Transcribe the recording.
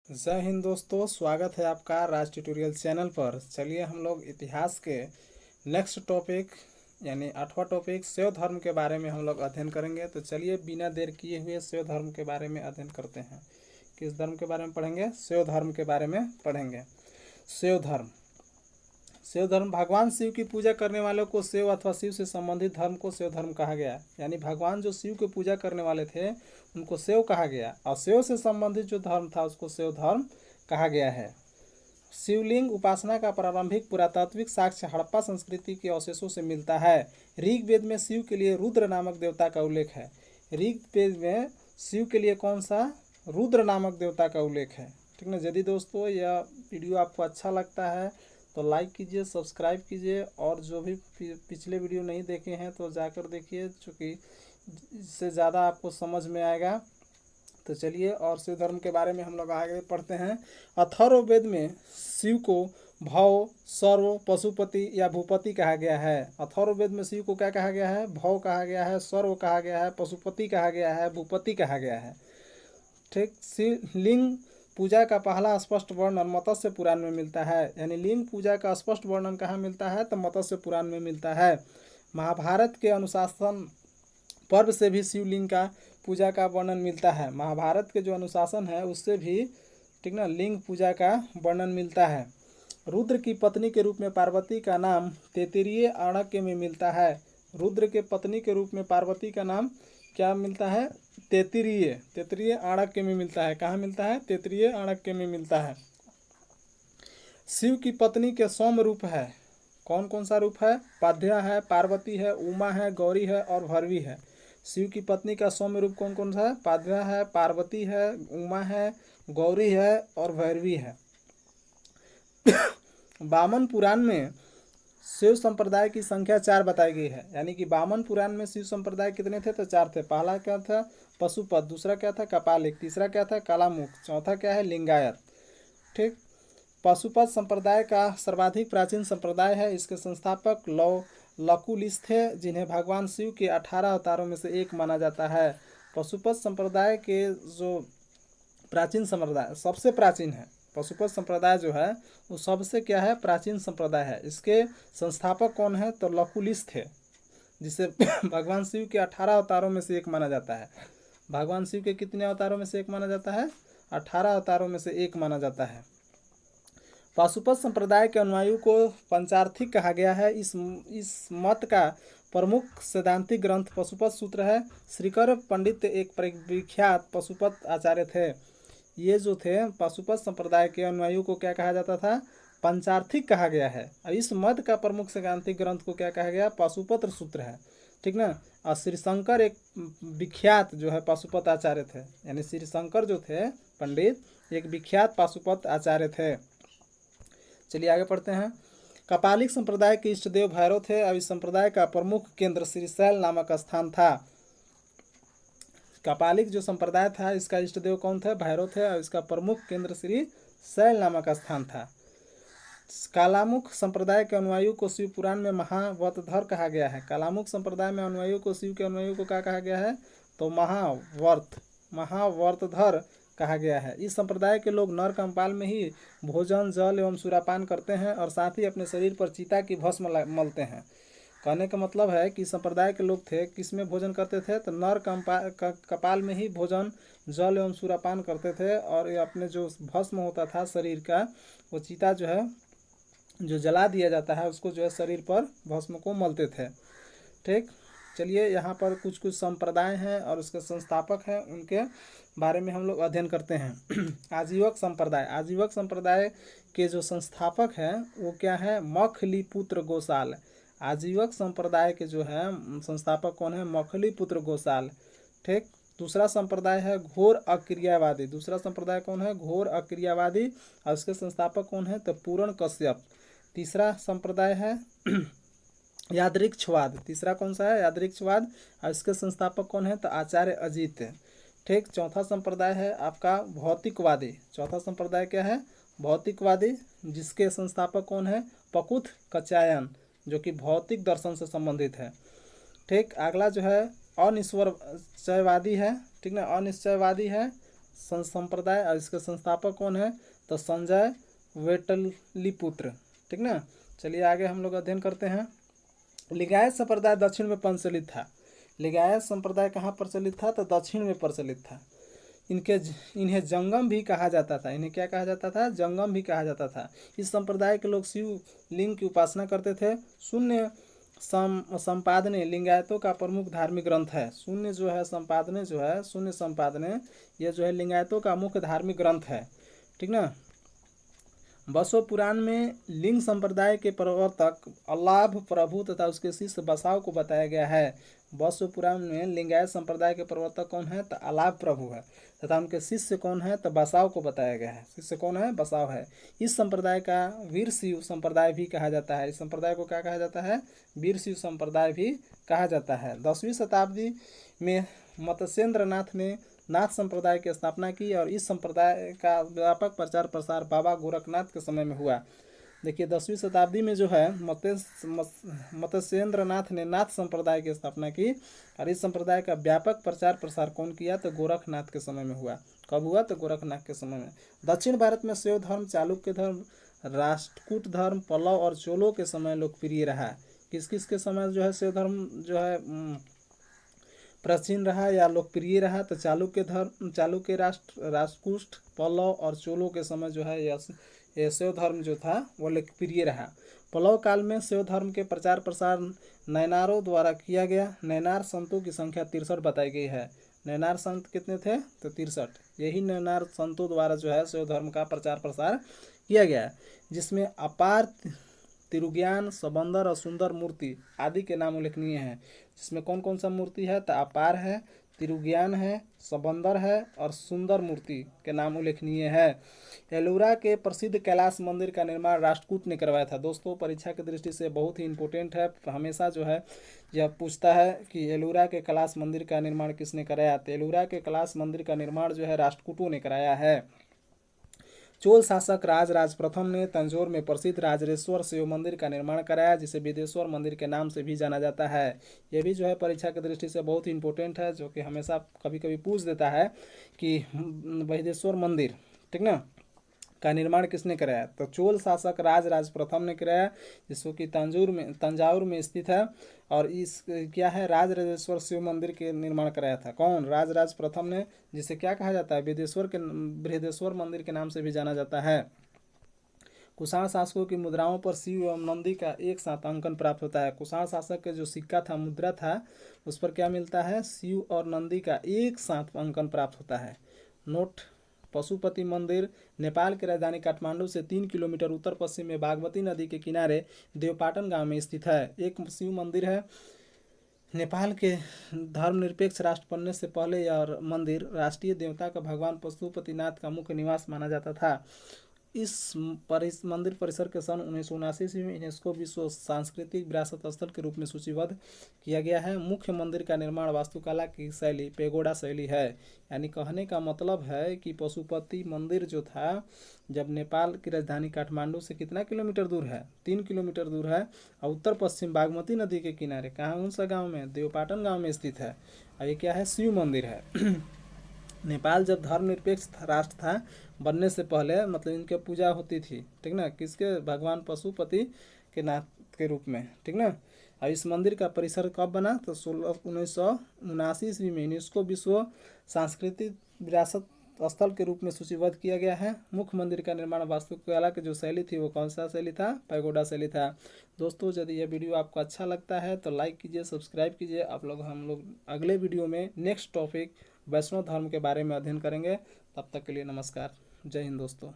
जय हिंद दोस्तों, स्वागत है आपका राज ट्यूटोरियल चैनल पर। चलिए हम लोग इतिहास के नेक्स्ट टॉपिक यानी 8वां टॉपिक शैव धर्म के बारे में हम लोग अध्ययन करेंगे। तो चलिए बिना देर किए हुए शैव धर्म के बारे में अध्ययन करते हैं। किस धर्म के बारे में पढ़ेंगे? शैव धर्म के बारे में पढ़ेंगे। शैव धर्म भगवान शिव की पूजा करने वालों को शैव अथवा शिव से संबंधित धर्म को शैव धर्म कहा गया। यानी भगवान जो शिव की पूजा करने वाले थे उनको शैव कहा गया, और शैव से संबंधित जो धर्म था उसको शैव धर्म कहा गया है। शिवलिंग उपासना का प्रारंभिक पुरातात्विक साक्ष्य हड़प्पा संस्कृति के अवशेषों से मिलता है। ऋग्वेद में शिव के लिए रुद्र नामक देवता का उल्लेख है। ऋग्वेद में शिव के लिए कौन सा? रुद्र नामक देवता का उल्लेख है। ठीक ना। यदि दोस्तों यह वीडियो आपको अच्छा लगता है तो लाइक कीजिए, सब्सक्राइब कीजिए, और जो भी पिछले वीडियो नहीं देखे हैं तो जाकर देखिए, चूँकि इससे ज़्यादा आपको समझ में आएगा। तो चलिए और शिव धर्म के बारे में हम लोग आगे पढ़ते हैं। अथर्ववेद में शिव को भव, सर्व, पशुपति या भूपति कहा गया है। अथर्ववेद में शिव को क्या कहा गया है? भव कहा गया है, सर्व कहा गया है, पशुपति कहा गया है, भूपति कहा गया है। ठीक। शिवलिंग पूजा का पहला स्पष्ट वर्णन मत्स्य पुराण में मिलता है। यानी लिंग पूजा का स्पष्ट वर्णन कहाँ मिलता है? तो मत्स्य पुराण में मिलता है। महाभारत के अनुशासन पर्व से भी शिवलिंग का पूजा का वर्णन मिलता है। महाभारत के जो अनुशासन है उससे भी, ठीक ना, लिंग पूजा का वर्णन मिलता है। रुद्र की पत्नी के रूप में पार्वती का नाम तैत्तिरीय आरण्यक में मिलता है। रुद्र के पत्नी के रूप में पार्वती का नाम क्या मिलता है? तैत्तिरीय आरण्यक में मिलता है। कहाँ मिलता है? तैत्तिरीय आरण्यक में मिलता है। शिव की पत्नी के सौम्य रूप है। कौन कौन सा रूप है? पाध्या है, पार्वती है, उमा है, गौरी है और भैरवी है। शिव की पत्नी का सौम्य रूप कौन कौन सा है? पाध्या है, पार्वती है, उमा है, गौरी है और भैरवी है। वामन पुराण में शिव संप्रदाय की संख्या 4 बताई गई है। यानी कि वामन पुराण में शिव संप्रदाय कितने थे? तो 4 थे। पहला क्या था? पशुपत। दूसरा क्या था? कपालिक। तीसरा क्या था? कालामुख। चौथा क्या है? लिंगायत। ठीक। पशुपत संप्रदाय का सर्वाधिक प्राचीन संप्रदाय है। इसके संस्थापक लकुलिश थे, जिन्हें भगवान शिव के 18 अवतारों में से एक माना जाता है। पशुपत संप्रदाय के जो प्राचीन संप्रदाय सबसे प्राचीन है, पशुपत संप्रदाय जो है वो सबसे क्या है? प्राचीन संप्रदाय है। इसके संस्थापक कौन है? तो लकुलिश थे, जिसे भगवान शिव के 18 अवतारों में से एक माना जाता है। भगवान शिव के कितने अवतारों में से एक माना जाता है? 18 अवतारों में से एक माना जाता है। पाशुपत संप्रदाय के अनुयायियों को पंचार्थिक कहा गया है। इस मत का प्रमुख सैद्धांतिक ग्रंथ पशुपत सूत्र है। श्रीकर पंडित एक विख्यात पशुपत आचार्य थे। ये जो थे पाशुपत संप्रदाय के अनुयायियों को क्या कहा जाता था? पंचार्थिक कहा गया है। और इस मत का प्रमुख सैद्धांतिक ग्रंथ को क्या कहा गया? पाशुपत्र सूत्र है। ठीक ना। और श्री शंकर एक विख्यात जो है पाशुपत आचार्य थे। यानी श्री शंकर जो थे पंडित एक विख्यात पाशुपत आचार्य थे। चलिए आगे पढ़ते हैं। कपालिक संप्रदाय के इष्टदेव भैरव थे। अब इस संप्रदाय का प्रमुख केंद्र श्रीशैल नामक स्थान था। कपालिक जो संप्रदाय था इसका इष्टदेव कौन थे? भैरव थे, और इसका प्रमुख केंद्र श्रीशैल नामक स्थान था। कालामुख संप्रदाय के अनुयायियों को शिव पुराण में महावतधर कहा गया है। कालामुख संप्रदाय में अनुयायियों को, शिव के अनुयायियों को क्या कहा गया है? तो महावर्तधर कहा गया है। इस संप्रदाय के लोग नर कंपाल में ही भोजन, जल एवं सुरापान करते हैं और साथ ही अपने शरीर पर चिता की भस्म मलते हैं। कहने का मतलब है कि संप्रदाय के लोग थे किस में भोजन करते थे? तो नर कपाल में ही भोजन, जल एवं सुरापान करते थे, और ये अपने जो भस्म होता था शरीर का, वो चिता जो है जो जला दिया जाता है उसको जो है शरीर पर भस्म को मलते थे। ठीक। चलिए यहाँ पर कुछ कुछ संप्रदाय हैं और उसके संस्थापक हैं, उनके बारे में हम लोग अध्ययन करते हैं। आजीवक संप्रदाय के जो संस्थापक हैं वो क्या है? मखलीपुत्र गोसाल। आजीवक संप्रदाय के जो है संस्थापक कौन है? मखलीपुत्र गोसाल। ठीक। दूसरा संप्रदाय है घोर अक्रियावादी। दूसरा संप्रदाय कौन है? घोर अक्रियावादी, और उसके संस्थापक कौन है? तो पूर्ण कश्यप। तीसरा संप्रदाय है यादृच्छवाद। तीसरा कौन सा है? यादृच्छवाद, और इसके संस्थापक कौन है? तो आचार्य अजित। ठीक। चौथा संप्रदाय है आपका भौतिकवादी। चौथा संप्रदाय क्या है? भौतिकवादी, जिसके संस्थापक कौन है? पकुथ कचायन, जो कि भौतिक दर्शन से संबंधित है। ठीक। अगला जो है अनिश्चयवादी है। ठीक ना। अनिश्चयवादी है। संप्रदाय, और इसके संस्थापक कौन है? तो संजय वेटलिपुत्र। ठीक ना। चलिए आगे हम लोग अध्ययन करते हैं। लिंगायत संप्रदाय दक्षिण में प्रचलित था। लिंगायत संप्रदाय कहाँ प्रचलित था? तो दक्षिण में प्रचलित था। इन्हें जंगम भी कहा जाता था। इन्हें क्या कहा जाता था? जंगम भी कहा जाता था। इस संप्रदाय के लोग शिव लिंग की उपासना करते थे। शून्य संपादने लिंगायतों का प्रमुख धार्मिक ग्रंथ है। शून्य संपादने ये जो है लिंगायतों का मुख्य धार्मिक ग्रंथ है। ठीक ना। बसव पुराण में लिंग संप्रदाय के प्रवर्तक अल्लाभ प्रभु तथा उसके शिष्य बसाव को बताया गया है। बसव पुराण में लिंगायत संप्रदाय के प्रवर्तक कौन है? तो अल्लाभ प्रभु है, तथा उनके शिष्य कौन है? तो बसाव को बताया गया है। शिष्य कौन है? बसाव है। इस संप्रदाय का वीर शिव संप्रदाय भी कहा जाता है। इस संप्रदाय को क्या कहा जाता है? वीर शिव संप्रदाय भी कहा जाता है। 10वीं शताब्दी में मत्स्येंद्र नाथ ने नाथ संप्रदाय की स्थापना की और इस संप्रदाय का व्यापक प्रचार प्रसार बाबा गोरखनाथ के समय में हुआ। देखिए 10वीं शताब्दी में जो है मत्स्येंद्र नाथ ने नाथ संप्रदाय की स्थापना की और इस संप्रदाय का व्यापक प्रचार प्रसार कौन किया? तो गोरखनाथ के समय में हुआ। कब हुआ? तो गोरखनाथ के समय में। दक्षिण भारत में शैव धर्म, चालुक्य धर्म, राष्ट्रकूट धर्म, पल्लव और चोलों के समय लोकप्रिय रहा। किस किस के समय जो है शैव धर्म जो है प्राचीन रहा या लोकप्रिय रहा? तो चालुक्य धर्म, चालुक्य राष्ट्रकूट, पल्लव और चोलों के समय जो है यह शैव धर्म जो था वो लोकप्रिय रहा। पल्लव काल में शैव धर्म के प्रचार प्रसार नैनारों द्वारा किया गया। नैनार संतों की संख्या 63 बताई गई है। नैनार संत कितने थे? तो 63। यही नैनार संतों द्वारा जो है शैव धर्म का प्रचार प्रसार किया गया, जिसमें अपार तिरुज्ञान, सबंदर और सुंदर मूर्ति आदि के नाम उल्लेखनीय हैं। जिसमें कौन कौन सा मूर्ति है? तो अपार है, तिरुज्ञान है, सबंदर है और सुंदर मूर्ति के नाम उल्लेखनीय है। एलोरा के प्रसिद्ध कैलाश मंदिर का निर्माण राष्ट्रकूट ने करवाया था। दोस्तों परीक्षा की दृष्टि से बहुत ही इंपॉर्टेंट है। हमेशा जो है यह पूछता है कि एलोरा के कैलाश मंदिर का निर्माण किसने कराया? तो एलोरा के कैलाश मंदिर का निर्माण जो है राष्ट्रकूटों ने कराया है। चोल शासक राजराज प्रथम ने तंजौर में प्रसिद्ध राजराजेश्वर शिव मंदिर का निर्माण कराया, जिसे विदेश्वर मंदिर के नाम से भी जाना जाता है। यह भी जो है परीक्षा की दृष्टि से बहुत ही इंपॉर्टेंट है, जो कि हमेशा कभी कभी पूछ देता है कि विदेश्वर मंदिर, ठीक ना, का निर्माण किसने कराया? तो चोल शासक राजराज प्रथम ने कराया, जिसको कि तंजावुर में स्थित है। और इस क्या है? राजराजेश्वर शिव मंदिर के निर्माण कराया था। कौन? राजराज प्रथम ने, जिसे क्या कहा जाता है? बृहदेश्वर मंदिर के नाम से भी जाना जाता है। कुषाण शासकों की मुद्राओं पर शिव एवं नंदी का एक साथ अंकन प्राप्त होता है। कुषाण शासक के जो सिक्का था, मुद्रा था, उस पर क्या मिलता है? शिव और नंदी का एक साथ अंकन प्राप्त होता है। नोट: पशुपति मंदिर नेपाल की राजधानी काठमांडू से 3 किलोमीटर उत्तर पश्चिम में बागमती नदी के किनारे देवपाटन गांव में स्थित है। एक शिव मंदिर है। नेपाल के धर्मनिरपेक्ष राष्ट्र बनने से पहले यह मंदिर राष्ट्रीय देवता का भगवान पशुपतिनाथ का मुख्य निवास माना जाता था। इस मंदिर परिसर के सन 1979 ईस्वी में यूनेस्को विश्व सांस्कृतिक विरासत स्थल के रूप में सूचीबद्ध किया गया है। मुख्य मंदिर का निर्माण वास्तुकला की शैली पेगोडा शैली है। यानी कहने का मतलब है कि पशुपति मंदिर जो था, जब नेपाल की राजधानी काठमांडू से कितना किलोमीटर दूर है? 3 किलोमीटर दूर है, और उत्तर पश्चिम बागमती नदी के किनारे कहाँ? कौन सा गाँव में? देवपाटन गाँव में स्थित है। और ये क्या है? शिव मंदिर है। नेपाल जब धर्मनिरपेक्ष राष्ट्र था बनने से पहले, मतलब इनके पूजा होती थी, ठीक ना, किसके? भगवान पशुपति के नाथ के रूप में, ठीक ना। और इस मंदिर का परिसर कब बना? तो 1979 ईस्वी में यूनेस्को विश्व सांस्कृतिक विरासत स्थल के रूप में सूचीबद्ध किया गया है। मुख्य मंदिर का निर्माण वास्तुकला की जो शैली थी वो कौन सा शैली था? पैगोडा शैली था। दोस्तों यदि यह वीडियो आपको अच्छा लगता है तो लाइक कीजिए, सब्सक्राइब कीजिए। हम लोग अगले वीडियो में नेक्स्ट टॉपिक वैष्णव धर्म के बारे में अध्ययन करेंगे। तब तक के लिए नमस्कार। जय हिंद दोस्तों।